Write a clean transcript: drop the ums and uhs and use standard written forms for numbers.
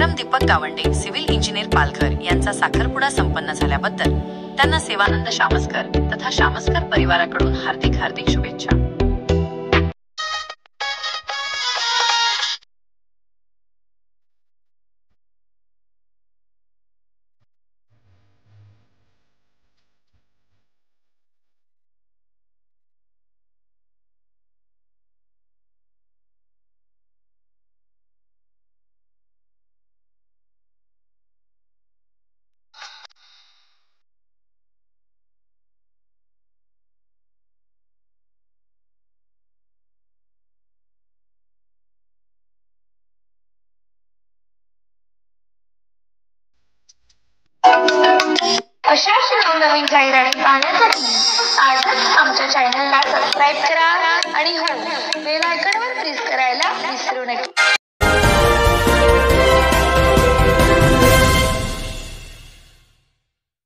विक्रम Deepak Gawande civil engineer Palghar यांचा साखरपुडा संपन्न झाल्याबद्दल त्यांना सेवानंद शामसकर तथा शामसकर परिवाराकडून हार्दिक शुभेच्छा। अशाच नवनवीन जाहिराती पाहण्यासाठी आजच आमच्या चॅनलला सबस्क्राईब करा आणि हो बेल आयकॉनवर प्रेस करायला विसरू नका।